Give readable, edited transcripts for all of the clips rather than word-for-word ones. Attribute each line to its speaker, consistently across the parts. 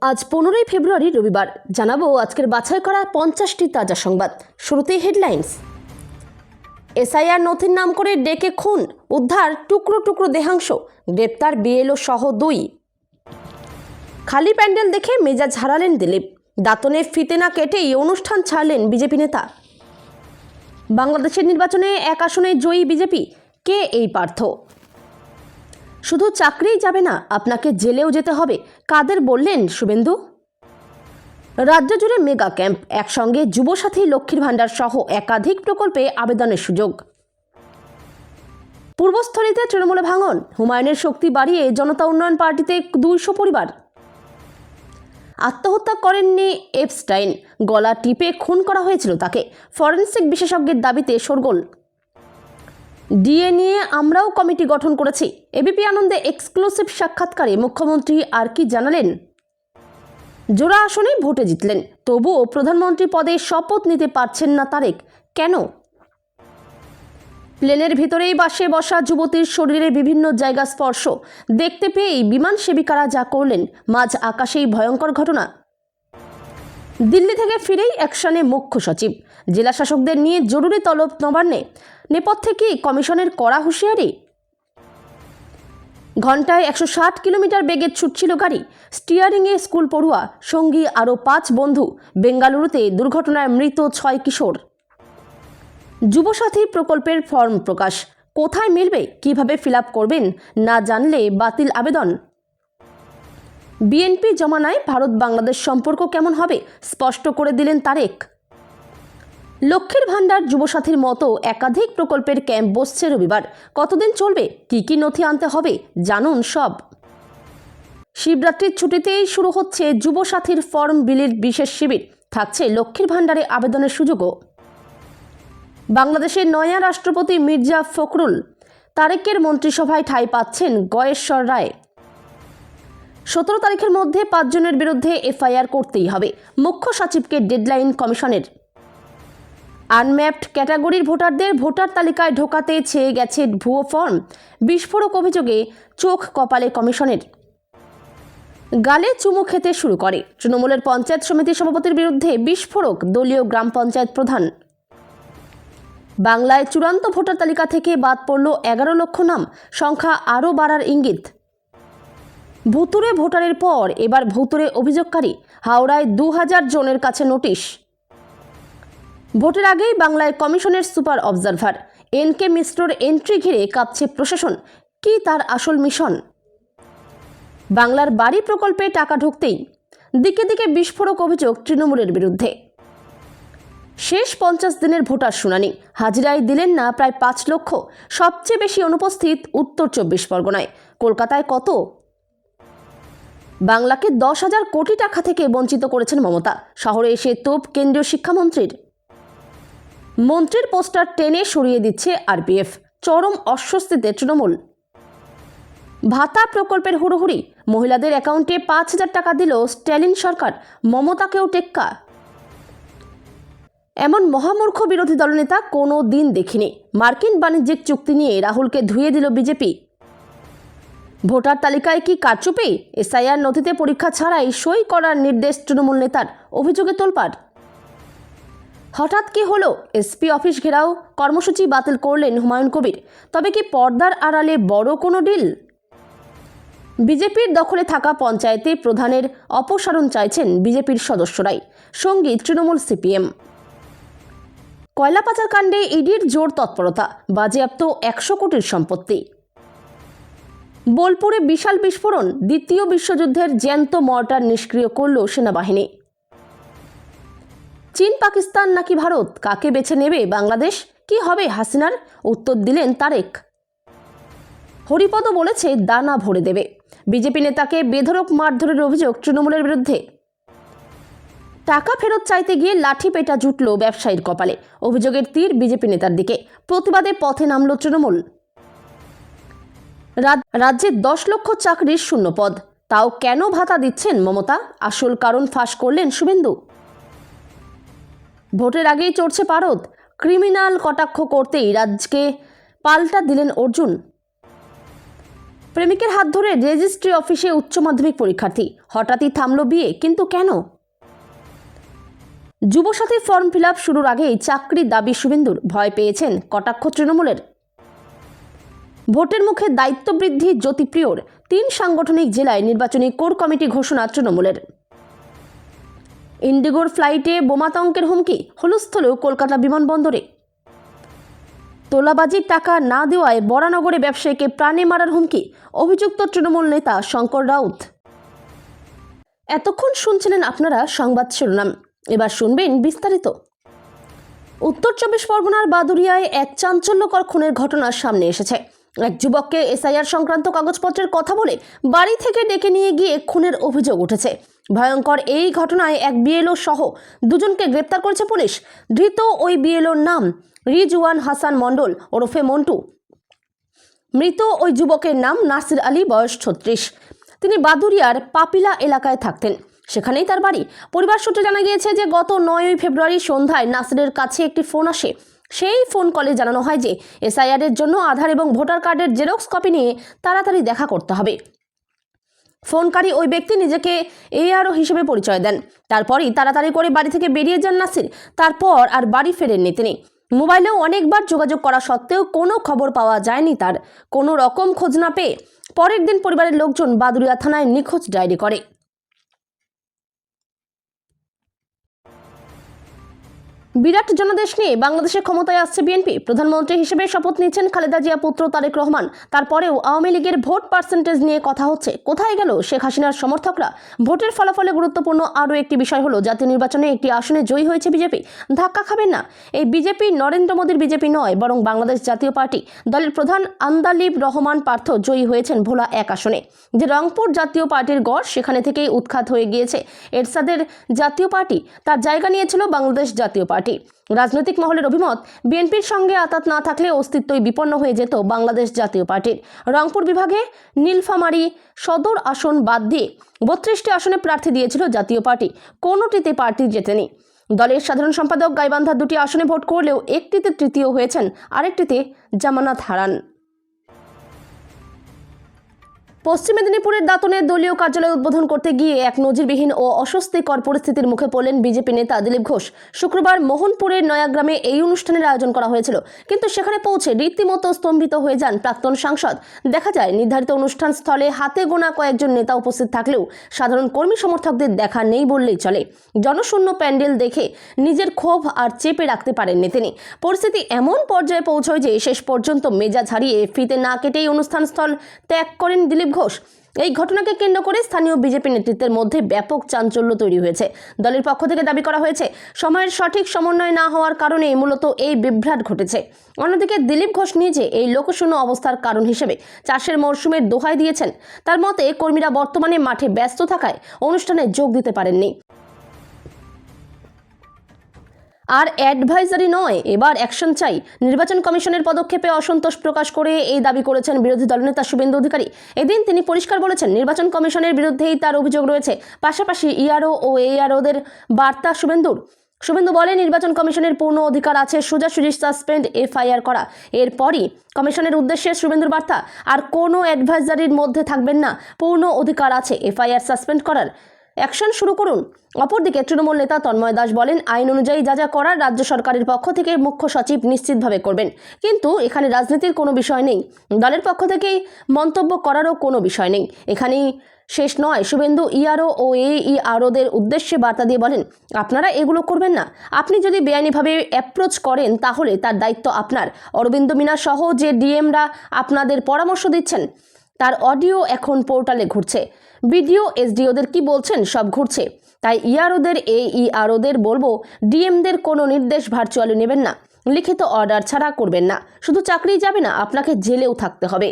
Speaker 1: আজ 15ই ফেব্রুয়ারি রবিবার জানাবো আজকের বাছাই করা 50টি তাজা সংবাদ। শুরুতেই হেডলাইন্স। এসআইআর নথির নাম করে ডেকে খুন, উদ্ধার টুকরো টুকরো দেহাংশ, গ্রেপ্তার বিএলও সহ 2। খালি প্যান্ডেল দেখে মেজাজ হারালেন দিলীপ, দাঁতনে ফিতে না কেটেই অনুষ্ঠান ছাড়লেন বিজেপি নেতা। বাংলাদেশের নির্বাচনে 1 আসনে জয়ী বিজেপি, কে এই পার্থ? শুধু চাকরিই যাবে না, আপনাকে জেলেও যেতে হবে, কাদের বললেন শুভেন্দু। রাজ্য জুড়ে মেগা ক্যাম্প, একসঙ্গে যুবসাথী, লক্ষ্মীর ভাণ্ডার সহ একাধিক প্রকল্পে আবেদনের সুযোগ। পূর্বস্থলীতে তৃণমূলে ভাঙন, হুমায়ুনের শক্তি বাড়িয়ে জনতা উন্নয়ন পার্টিতে 200 পরিবার। আত্মহত্যা করেননি এপস্টাইন, গলা টিপে খুন করা হয়েছিল তাকে, ফরেনসিক বিশেষজ্ঞের দাবিতে শোরগোল। ডিএ নিয়ে আমরাও কমিটি গঠন করেছি, এবিপি আনন্দে এক্সক্লুসিভ সাক্ষাৎকারে মুখ্যমন্ত্রী আর কি জানালেন। জোড়া আসনেই ভোটে জিতলেন, তবুও প্রধানমন্ত্রী পদে শপথ নিতে পারছেন না তারেক, কেন? প্লেনের ভিতরেই বাসে বসা যুবতীর শরীরের বিভিন্ন জায়গা স্পর্শ দেখতে পেয়েই বিমান সেবিকারা যা করলেন, মাঝ আকাশেই ভয়ঙ্কর ঘটনা। দিল্লি থেকে ফিরেই অ্যাকশনে মুখ্য সচিব, জেলা শাসকদের নিয়ে জরুরি তলব নবান্নে, নেপথ্যে কি কমিশনের কড়া হুঁশিয়ারি? ঘন্টায় 160 কিলোমিটার বেগে ছুটছিল গাড়ি, স্টিয়ারিংয়ে স্কুল পড়ুয়া, সঙ্গী আরও 5 বন্ধু। বেঙ্গালুরুতে দুর্ঘটনায় মৃত 6 কিশোর। যুবসাথী প্রকল্পের ফর্ম প্রকাশ, কোথায় মিলবে, কিভাবে ফিল আপ করবেন না জানলে বাতিল আবেদন। বিএনপি জমানায় ভারত বাংলাদেশ সম্পর্ক কেমন হবে স্পষ্ট করে দিলেন তারেক। লক্ষ্মীর ভাণ্ডার, যুবসাথীর মতো একাধিক প্রকল্পের ক্যাম্প বসছে রবিবার। কতদিন চলবে, কি কি নথি আনতে হবে, জানুন সব। শিবরাত্রির ছুটিতেই শুরু হচ্ছে যুবসাথীর ফর্ম বিলির বিশেষ শিবির, থাকছে লক্ষ্মীর ভাণ্ডারে আবেদনের সুযোগও। বাংলাদেশের নয়া রাষ্ট্রপতি মির্জা ফখরুল, তারেকের মন্ত্রিসভায় ঠাঁই পাচ্ছেন গয়েশ্বর রায়। 17 তারিখের মধ্যে 5 জনের বিরুদ্ধে এফআইআর করতেই হবে, মুখ্য সচিবকে ডেডলাইন কমিশনের। আনম্যাপড ক্যাটাগরির ভোটারদের ভোটার তালিকায় ঢোকাতে ছেয়ে গেছে ভুয়ো ফর্ম, বিস্ফোরক অভিযোগে চোখ কপালে কমিশনের। গালে চুমু খেতে শুরু করে, তৃণমূলের পঞ্চায়েত সমিতির সভাপতির বিরুদ্ধে বিস্ফোরক দলীয় গ্রাম পঞ্চায়েত প্রধান। বাংলায় চূড়ান্ত ভোটার তালিকা থেকে বাদ পড়ল 11 লক্ষ নাম, সংখ্যা আরও বাড়ার ইঙ্গিত। ভুতুরে ভোটারের পর এবার ভুতুরে অভিযোগকারী, হাওড়ায় 2000 জনের কাছে নোটিশ। ভোটের আগেই বাংলায় কমিশনের সুপার অবজারভার, এনকে মিশ্রর এন্ট্রি ঘিরে কাঁপছে প্রশাসন, কি তার আসল মিশন? বাংলার বাড়ি প্রকল্পে টাকা ঢুকতেই দিকে দিকে বিস্ফোরক অভিযোগ তৃণমূলের বিরুদ্ধে। শেষ 50 দিনের ভোটার শুনানি, হাজিরায় দিলেন না প্রায় 5 লক্ষ, সবচেয়ে বেশি অনুপস্থিত উত্তর 24 পরগনায়। কলকাতায় কত? বাংলাকে 10,000 কোটি টাকা থেকে বঞ্চিত করেছেন মমতা, শহরে এসে তোপ কেন্দ্রীয় শিক্ষামন্ত্রীর। মন্ত্রীর পোস্টার টেনে সরিয়ে দিচ্ছে আরপিএফ, চরম অস্বস্তিতে তৃণমূল। ভাতা প্রকল্পের হুড়োহুড়ি, মহিলাদের অ্যাকাউন্টে 5,000 টাকা দিল স্ট্যালিন সরকার, মমতাকেও টেক্কা। এমন মহামূর্খ বিরোধী দলনেতা কোনো দিন দেখিনি। মার্কিন বাণিজ্যিক চুক্তি নিয়ে রাহুলকে ধুয়ে দিল বিজেপি। ভোটার তালিকায় কি কারচুপি, এসআইআর নথিতে পরীক্ষা ছাড়াই সই করার নির্দেশ তৃণমূল নেতার, অভিযোগে তোলপাড়। হঠাৎ কি হলো, এসপি অফিস ঘেরাও কর্মসূচি বাতিল করলেন হুমায়ুন কবির, তবে কি পর্দার আড়ালে বড় কোনো ডিল? বিজেপির দখলে থাকা পঞ্চায়েতে প্রধানের অপসারণ চাইছেন বিজেপির সদস্যরাই, সঙ্গী তৃণমূল সিপিএম। কয়লা পাচার কাণ্ডে ইডির জোর তৎপরতা, বাজেয়াপ্ত 100 কোটির সম্পত্তি। বোলপুরে বিশাল বিস্ফোরণ, দ্বিতীয় বিশ্বযুদ্ধের জ্যান্ত মর্টার নিষ্ক্রিয় করল সেনাবাহিনী। চীন, পাকিস্তান নাকি ভারত, কাকে বেছে নেবে বাংলাদেশ, কি হবে হাসিনার, উত্তর দিলেন তারেক। হরিপদ বলেছে দানা ভরে দেবে। বিজেপি নেতাকে বেধড়ক মারধরের অভিযোগ তৃণমূলের বিরুদ্ধে। টাকা ফেরত চাইতে গিয়ে লাঠি পেটা জুটল ব্যবসায়ীর কপালে, অভিযোগের তীর বিজেপি নেতার দিকে। প্রতিবাদে পথে নামল তৃণমূল। রাজ্যে 10 লক্ষ চাকরির শূন্যপদ, তাও কেন ভাতা দিচ্ছেন মমতা, আসল কারণ ফাঁস করলেন শুভেন্দু। ভোটের আগেই চড়ছে পারদ, ক্রিমিনাল কটাক্ষ করতেই রাজ্যকে পাল্টা দিলেন অর্জুন। প্রেমিকের হাত ধরে রেজিস্ট্রি অফিসে উচ্চ মাধ্যমিক পরীক্ষার্থী, হঠাৎই থামলো বিয়ে, কিন্তু কেন? যুবসাথী ফর্ম ফিল আপ শুরুর আগেই চাকরির দাবি শুভেন্দুর, ভয় পেয়েছেন কটাক্ষ তৃণমূলের। ভোটের মুখে দায়িত্ব বৃদ্ধি জ্যোতিপ্রিয়র, 3 সাংগঠনিক জেলায় নির্বাচনী কোর কমিটি ঘোষণা তৃণমূলের। ইন্ডিগোর ফ্লাইটে বোমাতঙ্কের হুমকি, হুলস্থুল কলকাতা বিমানবন্দরে। তোলাবাজির টাকা না দেওয়ায় বরানগরে ব্যবসায়ীকে প্রাণে মারার হুমকি, অভিযুক্ত তৃণমূল নেতা শঙ্কর রাউত। এতক্ষণ শুনছিলেন আপনারা সংবাদ শিরোনাম, এবার শুনবেন বিস্তারিত। উত্তর 24 পরগনার বাদুড়িয়ায় এক চাঞ্চল্যকর খুনের ঘটনা সামনে এসেছে। এক যুবককে এসআইআর সংক্রান্ত কাগজপত্রের কথা বলে বাড়ি থেকে ডেকে নিয়ে গিয়ে খুনের অভিযোগ উঠেছে। ভয়ঙ্কর এই ঘটনায় এক বিএলও সহ 2 জনকে গ্রেপ্তার করেছে পুলিশ। ধৃত ওই বিএলওর নাম রিজওয়ান হাসান মণ্ডল ওরফে মন্টু। মৃত ওই যুবকের নাম নাসির আলী, বয়স 36। তিনি বাদুড়িয়ার পাপিলা এলাকায় থাকতেন, সেখানেই তার বাড়ি। পরিবার সূত্রে জানা গিয়েছে যে গত 9 ফেব্রুয়ারি সন্ধ্যায় নাসিরের কাছে একটি ফোন আসে। সেই ফোন কলে জানানো হয় যে এসআইআর এর জন্য আধার এবং ভোটার কার্ডের জেরক্স কপি নিয়ে তাড়াতাড়ি দেখা করতে হবে। ফোনকারী ওই ব্যক্তি নিজেকে এআরও হিসেবে পরিচয় দেন। তারপরই তাড়াতাড়ি করে বাড়ি থেকে বেরিয়ে যান নাসির। তারপর আর বাড়ি ফেরেননি তিনি। মোবাইলেও অনেকবার যোগাযোগ করা সত্ত্বেও কোনো খবর পাওয়া যায়নি তার। কোনো রকম খোঁজ না পেয়ে পরের দিন পরিবারের লোকজন বাদুড়িয়া থানায় নিখোঁজ ডায়েরি করে। বিরাট জনাদেশ নিয়ে বাংলাদেশে ক্ষমতায় আসছে বিএনপি। প্রধানমন্ত্রী হিসেবে শপথ নিচ্ছেন খালেদা জিয়া পুত্র তারেক রহমান। তারপরেও আওয়ামী লীগের ভোট পার্সেন্টেজ নিয়ে কথা হচ্ছে। কোথায় গেল শেখ হাসিনার সমর্থকরা? ভোটের ফলাফলে গুরুত্বপূর্ণ আরও একটি বিষয় হলো জাতীয় নির্বাচনে একটি আসনে জয়ী হয়েছে বিজেপি। ধাক্কা খাবেন না, এই বিজেপি নরেন্দ্র মোদীর বিজেপি নয়, বরং বাংলাদেশ জাতীয় পার্টি। দলের প্রধান আন্দালিব রহমান পার্থ জয়ী হয়েছেন ভোলা 1 আসনে। যে রংপুর জাতীয় পার্টির গড়, সেখানে থেকেই উৎখাত হয়ে গিয়েছে এরশাদের জাতীয় পার্টি। তার জায়গা নিয়েছিল বাংলাদেশ জাতীয় পার্টি। রাজনৈতিক মহলের অভিমত, বিএনপির সঙ্গে আতাত না থাকলে অস্তিত্বই বিপন্ন হয়ে যেত বাংলাদেশ জাতীয় পার্টির। রংপুর বিভাগে নীলফামারী সদর আসন বাদ দিয়ে 32টি আসনে প্রার্থী দিয়েছিল জাতীয় পার্টি। কোনোটিতে পার্টি জেতেনি। দলের সাধারণ সম্পাদক গাইবান্ধার 2টি আসনে ভোট করলেও একটিতে তৃতীয় হয়েছেন, আরেকটিতে জামানত হারান। পশ্চিম মেদিনীপুরের দাঁতনে দলীয় কার্যালয় উদ্বোধন করতে গিয়ে এক নজিরবিহীন ও অস্বস্তিকর পরিস্থিতির মুখে পড়লেন বিজেপি নেতা দিলীপ ঘোষ। শুক্রবার মোহনপুরের নয়াগ্রামে এই অনুষ্ঠানের আয়োজন করা হয়েছিল, কিন্তু সেখানে পৌঁছে রীতিমতো স্তম্ভিত হয়ে যান প্রাক্তন সাংসদ। দেখা যায় নির্ধারিত অনুষ্ঠান স্থলে হাতে গোনা কয়েকজন নেতা উপস্থিত থাকলেও সাধারণ কর্মী সমর্থকদের দেখা নেই বললেই চলে। জনশূন্য প্যান্ডেল দেখে নিজের ক্ষোভ আর চেপে রাখতে পারেননি তিনি। পরিস্থিতি এমন পর্যায়ে পৌঁছয় যে শেষ পর্যন্ত মেজাজ হারিয়ে ফিতে না কেটেই অনুষ্ঠান স্থল ত্যাগ করেন দিলীপ ঘোষ। এই ঘটনাকে কেন্দ্র করে স্থানীয় বিজেপি নেতৃত্বের মধ্যে ব্যাপক চাঞ্চল্য তৈরি হয়েছে। দলের পক্ষ থেকে দাবি করা হয়েছে, সময়ের সঠিক সমন্বয় না হওয়ার কারণে মূলত এই বিভ্রাট ঘটেছে। অন্যদিকে দিলীপ ঘোষ নিজে এই লোকশূন্য অবস্থার কারণ হিসেবে চাষের মরশুমের দোহাই দিয়েছেন। তার মতে, কর্মীরা বর্তমানে মাঠে ব্যস্ত থাকায় অনুষ্ঠানে যোগ দিতে পারেননি। আর অ্যাডভাইজারি নয়, এবার অ্যাকশন চাই। নির্বাচন কমিশনের পদক্ষেপে অসন্তোষ প্রকাশ করে এই দাবি করেছেন বিরোধী দলনেতা শুভেন্দু অধিকারী। এদিন তিনি পরিষ্কার বলেছেন, নির্বাচন কমিশনের বিরুদ্ধেই তার অভিযোগ রয়েছে। পাশাপাশি ইআরও ও এআরওদের বার্তা শুভেন্দু বলেন, নির্বাচন কমিশনের পূর্ণ অধিকার আছে সোজাসুজি সাসপেন্ড এফআইআর করা। এরপরই কমিশনের উদ্দেশ্যে শুভেন্দুর বার্তা, আর কোনো অ্যাডভাইজারির মধ্যে থাকবেন না, পূর্ণ অধিকার আছে এফআইআর সাসপেন্ড করার। অ্যাকশন শুরু করুন। অপরদিকে তৃণমূল নেতা তন্ময় দাস বলেন, আইন অনুযায়ী যা যা করার রাজ্য সরকারের পক্ষ থেকে মুখ্য সচিব নিশ্চিতভাবে করবেন, কিন্তু এখানে রাজনীতির কোনো বিষয় নেই। দলের পক্ষ থেকেই মন্তব্য করারও কোনো বিষয় নেই। এখানেই শেষ নয়। শুভেন্দু ইআরও ও এইআরওদের উদ্দেশ্যে বার্তা দিয়ে বলেন, আপনারা এগুলো করবেন না। আপনি যদি বেআইনিভাবে অ্যাপ্রোচ করেন তাহলে তার দায়িত্ব আপনার। অরবিন্দ মিনা সহ যে ডিএমরা আপনাদের পরামর্শ দিচ্ছেন তার অডিও এখন পোর্টালে ঘুরছে। ভিডিও এসডিওদের কি বলছেন সব ঘুরছে। তাই ইআরওদের এইআরওদের বলবো, ডিএমদের কোনো নির্দেশ ভার্চুয়ালি নেবেন না, লিখিত অর্ডার ছাড়া করবেন না। শুধু চাকরি যাবে না, আপনাকে জেলেও থাকতে হবে।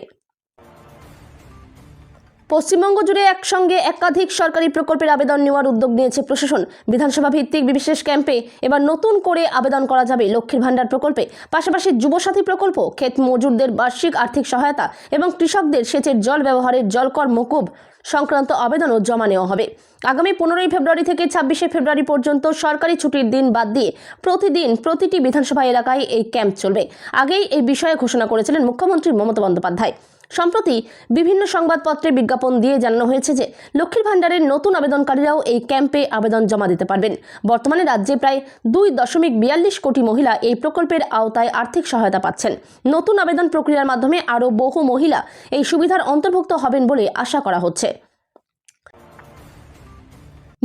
Speaker 1: পশ্চিমবঙ্গ জুড়ে একসঙ্গে একাধিক সরকারি প্রকল্পের আবেদন নেওয়ার উদ্যোগ নিয়েছে প্রশাসন। বিধানসভা ভিত্তিক বিশেষ ক্যাম্পে এবার নতুন করে আবেদন করা যাবে লক্ষ্মীর ভাণ্ডার প্রকল্পে। পাশাপাশি যুবসাথী প্রকল্প, ক্ষেত মজুরদের বার্ষিক আর্থিক সহায়তা এবং কৃষকদের সেচের জল ব্যবহারের জলকর মকুব সংক্রান্ত আবেদনও জমা নেওয়া হবে। আগামী 15 ফেব্রুয়ারি থেকে 26 ফেব্রুয়ারি পর্যন্ত সরকারি ছুটির দিন বাদ দিয়ে প্রতিদিন প্রতিটি বিধানসভা এলাকায় এই ক্যাম্প চলবে। আগেই এই বিষয়ে ঘোষণা করেছিলেন মুখ্যমন্ত্রী মমতা বন্দ্যোপাধ্যায়। সম্প্রতি বিভিন্ন সংবাদপত্রে বিজ্ঞাপন দিয়ে জানানো হয়েছে যে লক্ষ্মীর ভাণ্ডারের নতুন আবেদনকারীরাও এই ক্যাম্পে আবেদন জমা দিতে পারবেন। বর্তমানে রাজ্যে প্রায় 2.42 কোটি মহিলা এই প্রকল্পের আওতায় আর্থিক সহায়তা পাচ্ছেন। নতুন আবেদন প্রক্রিয়ার মাধ্যমে আরও বহু মহিলা এই সুবিধার অন্তর্ভুক্ত হবেন বলে আশা করা হচ্ছে।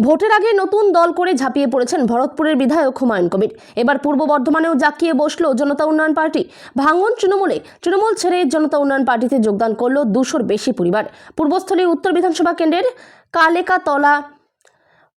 Speaker 1: ভোটের আগে নতুন দল করে ঝাঁপিয়ে পড়েছেন ভরতপুরের বিধায়ক হুমায়ুন কবির। এবার পূর্ব বর্ধমানেও জাঁকিয়ে বসল জনতা উন্নয়ন পার্টি। ভাঙন তৃণমূল ছেড়ে জনতা উন্নয়ন পার্টিতে যোগদান করল 200-র বেশি পরিবার। পূর্বস্থলী উত্তর বিধানসভা কেন্দ্রের কালেকাতলা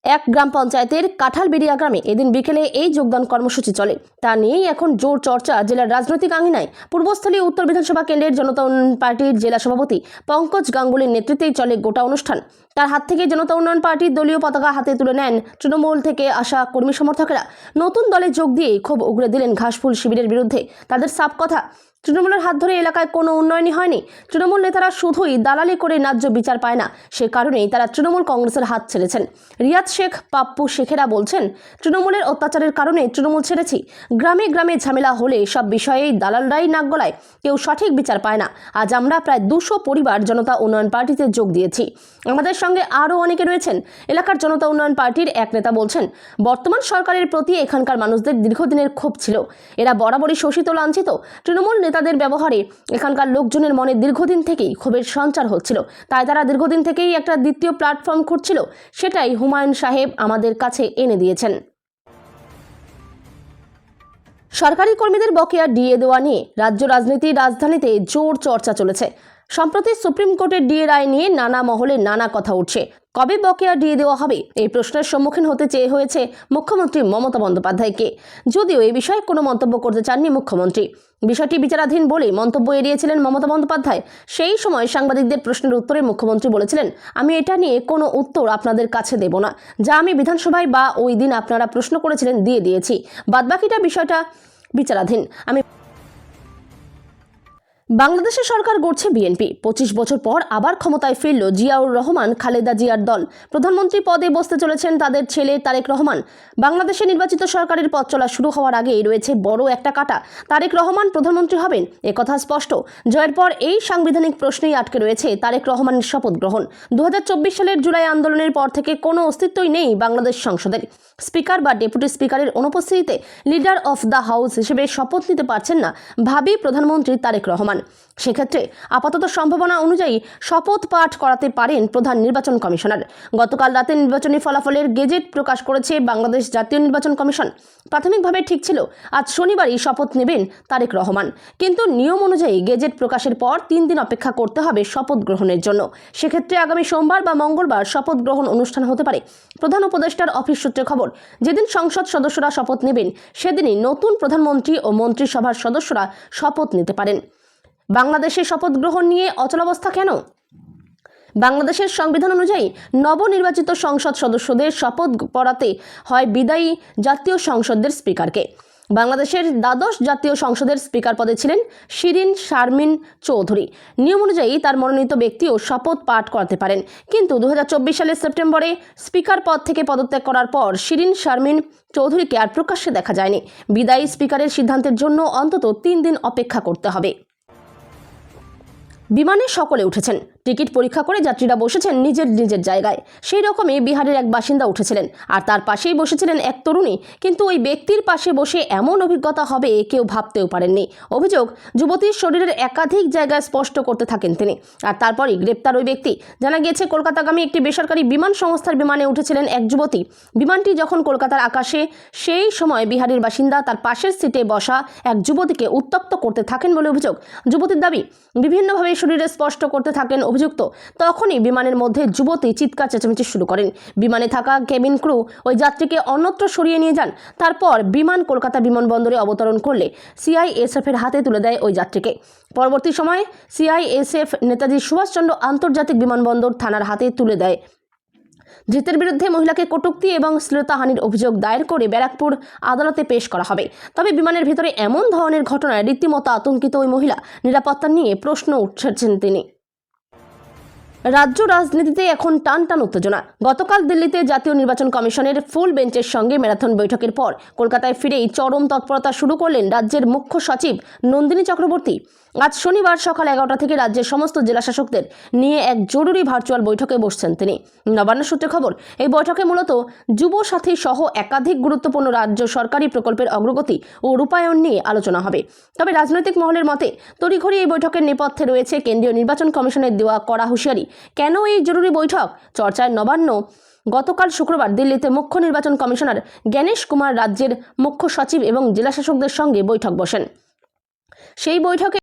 Speaker 1: 1 গ্রাম পঞ্চায়েতের কাঁঠালবেড়িয়া গ্রামে এদিন বিকেলে এই যোগদান কর্মসূচি চলে। তা নিয়েই এখন জোর চর্চা জেলার রাজনৈতিক আঙিনায়। পূর্বস্থলী উত্তর বিধানসভা কেন্দ্রের জনতা উন্নয়ন পার্টির জেলা সভাপতি পঙ্কজ গাঙ্গুলির নেতৃত্বেই চলে গোটা অনুষ্ঠান। তার হাত থেকে জনতা উন্নয়ন পার্টির দলীয় পতাকা হাতে তুলে নেন তৃণমূল থেকে আসা কর্মী সমর্থকেরা। নতুন দলে যোগ দিয়েই ক্ষোভ উগরে দিলেন ঘাসফুল শিবিরের বিরুদ্ধে। তাদের সাফ কথা, তৃণমূলের হাত ধরে এলাকায় কোনো উন্নয়নই হয়নি। তৃণমূল নেতারা শুধুই দালালি করে ন্যায্য বিচার পায় না, সে কারণেই তারা তৃণমূল কংগ্রেসের হাত ছেড়েছেন। রিয়াদ শেখ, পাপ্পু শেখেরা বলছেন, তৃণমূলের অত্যাচারের কারণে তৃণমূল ছেড়েছি। গ্রামে গ্রামে ঝামেলা হলে সব বিষয়েই দালালরাই নাক গলায়, কেউ সঠিক বিচার পায় না। আজ আমরা প্রায় 200 পরিবার জনতা উন্নয়ন পার্টিতে যোগ দিয়েছি। আমাদের সঙ্গে আরও অনেকে রয়েছেন। এলাকার জনতা উন্নয়ন পার্টির এক নেতা বলছেন, বর্তমান সরকারের প্রতি এখানকার মানুষদের দীর্ঘদিনের ক্ষোভ ছিল। এরা বরাবরই শোষিত লাঞ্ছিত। তৃণমূল নেতাদের ব্যবহারে এখানকার লোকজনের মনে দীর্ঘদিন থেকেই ক্ষোভের সঞ্চার হচ্ছিল। তাই তারা দীর্ঘদিন থেকেই একটা দ্বিতীয় প্ল্যাটফর্ম খুঁজছিল। সেটাই হুমায়ুন সাহেব আমাদের কাছে এনে দিয়েছেন। সরকারি কর্মীদের বকেয়া ডিএ দেওয়া নিয়ে রাজ্য রাজনীতির রাজধানীতে জোর চর্চা চলেছে। সম্প্রতি সুপ্রিম কোর্টের ডিএ রায় নিয়ে নানা মহলে নানা কথা উঠছে। কবে বকেয়া ডিএ দেওয়া হবে, এই প্রশ্নের সম্মুখীন হতে চেয়ে হয়েছে মুখ্যমন্ত্রী মমতা বন্দ্যোপাধ্যায়কে। যদিও এই বিষয়ে কোনো মন্তব্য করতে চাননি মুখ্যমন্ত্রী। বিষয়টি বিচারাধীন বলে মন্তব্য এড়িয়েছিলেন মমতা বন্দ্যোপাধ্যায়। সেই সময় সাংবাদিকদের প্রশ্নের উত্তরে মুখ্যমন্ত্রী বলেছিলেন, আমি এটা নিয়ে কোনো উত্তর আপনাদের কাছে দেব না। যা আমি বিধানসভায় বা ওই দিন আপনারা প্রশ্ন করেছিলেন দিয়ে দিয়েছি। বাদবাকিটা বিষয়টা বিচারাধীন। বাংলাদেশের সরকার গড়ছে বিএনপি। 25 বছর পর আবার ক্ষমতায় ফিরল জিয়াউর রহমান খালেদা জিয়ার দল। প্রধানমন্ত্রী পদে বসতে চলেছেন তাদের ছেলে তারেক রহমান। বাংলাদেশে নির্বাচিত সরকারের পথ চলা শুরু হওয়ার আগেই রয়েছে বড় একটা কাটা। তারেক রহমান প্রধানমন্ত্রী হবেন, একথা স্পষ্ট। জয়ের পর এই সাংবিধানিক প্রশ্নেই আটকে রয়েছে তারেক রহমানের শপথ গ্রহণ। 2024 সালের জুলাই আন্দোলনের পর থেকে কোনো অস্তিত্বই নেই বাংলাদেশ সংসদের। স্পিকার বা ডেপুটি স্পিকারের অনুপস্থিতিতে লিডার অফ দ্য হাউস হিসেবে শপথ নিতে পারছেন না ভাবি প্রধানমন্ত্রী তারেক রহমান। সেক্ষেত্রে আপাতত সম্ভাবনা অনুযায়ী শপথ পাঠ করাতে পারেন প্রধান নির্বাচন কমিশনার। গতকাল রাতে নির্বাচনী ফলাফলের গেজেট প্রকাশ করেছে বাংলাদেশ জাতীয় নির্বাচন কমিশন। প্রাথমিকভাবে ঠিক ছিল আজ শনিবারই শপথ নেবেন তারেক রহমান, কিন্তু নিয়ম অনুযায়ী গেজেট প্রকাশের পর 3 দিন অপেক্ষা করতে হবে শপথ গ্রহণের জন্য। সেক্ষেত্রে আগামী সোমবার বা মঙ্গলবার শপথ গ্রহণ অনুষ্ঠান হতে পারে। প্রধান উপদেষ্টার অফিস সূত্রে খবর, যেদিন সংসদ সদস্যরা শপথ নেবেন সেদিনই নতুন প্রধানমন্ত্রী ও মন্ত্রিসভার সদস্যরা শপথ নিতে পারেন। বাংলাদেশে শপথ গ্রহণ নিয়ে অচলাবস্থা কেন? বাংলাদেশের সংবিধান অনুযায়ী নবনির্বাচিত সংসদ সদস্যদের শপথ পড়াতে হয় বিদায়ী জাতীয় সংসদের স্পিকারকে। বাংলাদেশের দ্বাদশ জাতীয় সংসদের স্পিকার পদে ছিলেন শিরিন শারমিন চৌধুরী। নিয়ম অনুযায়ী তার মনোনীত ব্যক্তিও শপথ পাঠ করাতে পারেন, কিন্তু 2024 সালের সেপ্টেম্বরে স্পিকার পদ থেকে পদত্যাগ করার পর শিরিন শারমিন চৌধুরীকে আর প্রকাশ্যে দেখা যায়নি। বিদায়ী স্পিকারের সিদ্ধান্তের জন্য অন্তত 3 দিন অপেক্ষা করতে হবে। বিমানে সকলে উঠেছেন, টিকিট পরীক্ষা করে যাত্রীরা বসেছেন নিজের নিজের জায়গায়। সেই রকমই বিহারের এক বাসিন্দা উঠেছিলেন, আর তার পাশেই বসেছিলেন এক তরুণী। কিন্তু ওই ব্যক্তির পাশে বসে এমন অভিজ্ঞতা হবে কেউ ভাবতেও পারেননি। অভিযোগ, যুবতীর শরীরের একাধিক জায়গায় স্পষ্ট করতে থাকেন তিনি, আর তারপরই গ্রেপ্তার ওই ব্যক্তি। জানা গিয়েছে, কলকাতাগামী একটি বেসরকারি বিমান সংস্থার বিমানে উঠেছিলেন এক যুবতী। বিমানটি যখন কলকাতার আকাশে, সেই সময় বিহারের বাসিন্দা তার পাশের সিটে বসা এক যুবতীকে উত্ত্যক্ত করতে থাকেন বলে অভিযোগ। যুবতীর দাবি, বিভিন্নভাবে শরীরে স্পষ্ট করতে থাকেন অভিযুক্ত। তখনই বিমানের মধ্যে যুবতী চিৎকার চেঁচামেচি শুরু করেন। বিমানে থাকা কেবিন ক্রু ওই যাত্রীকে অন্যত্র সরিয়ে নিয়ে যান। তারপর বিমান কলকাতা বিমানবন্দরে অবতরণ করলে সিআইএসএফের হাতে তুলে দেয় ওই যাত্রীকে। পরবর্তী সময়ে সিআইএসএফ নেতাজি সুভাষচন্দ্র আন্তর্জাতিক বিমানবন্দর থানার হাতে তুলে দেয়। ধৃতের বিরুদ্ধে মহিলাকে কটূক্তি এবং শ্লীলতাহানির অভিযোগ দায়ের করে ব্যারাকপুর আদালতে পেশ করা হবে। তবে বিমানের ভিতরে এমন ধরনের ঘটনায় রীতিমতো আতঙ্কিত ওই মহিলা। নিরাপত্তা নিয়ে প্রশ্ন উঠছেন তিনি। রাজ্য রাজনীতিতে এখন টান টান উত্তেজনা। গতকাল দিল্লিতে জাতীয় নির্বাচন কমিশনের ফুল বেঞ্চের সঙ্গে ম্যারাথন বৈঠকের পর কলকাতায় ফিরেই চরম তৎপরতা শুরু করলেন রাজ্যের মুখ্য সচিব নন্দিনী চক্রবর্তী। আজ শনিবার সকাল 11টা থেকে রাজ্যের সমস্ত জেলাশাসকদের নিয়ে এক জরুরি ভার্চুয়াল বৈঠকে বসছেন তিনি। নবান্ন সূত্রে খবর, এই বৈঠকে মূলত যুব সাথী সহ একাধিক গুরুত্বপূর্ণ রাজ্য সরকারি প্রকল্পের অগ্রগতি ও রূপায়ণ নিয়ে আলোচনা হবে। তবে রাজনৈতিক মহলের মতে তড়িঘড়ি এই বৈঠকের নেপথ্যে রয়েছে কেন্দ্রীয় নির্বাচন কমিশনের দেওয়া কড়া হুঁশিয়ারি। কেন এই জরুরি বৈঠক? চর্চায় নবান্ন। গতকাল শুক্রবার দিল্লিতে মুখ্য নির্বাচন কমিশনার জ্ঞানেশ কুমার রাজ্যের মুখ্য সচিব এবং জেলাশাসকদের সঙ্গে বৈঠক বসেন। সেই বৈঠকে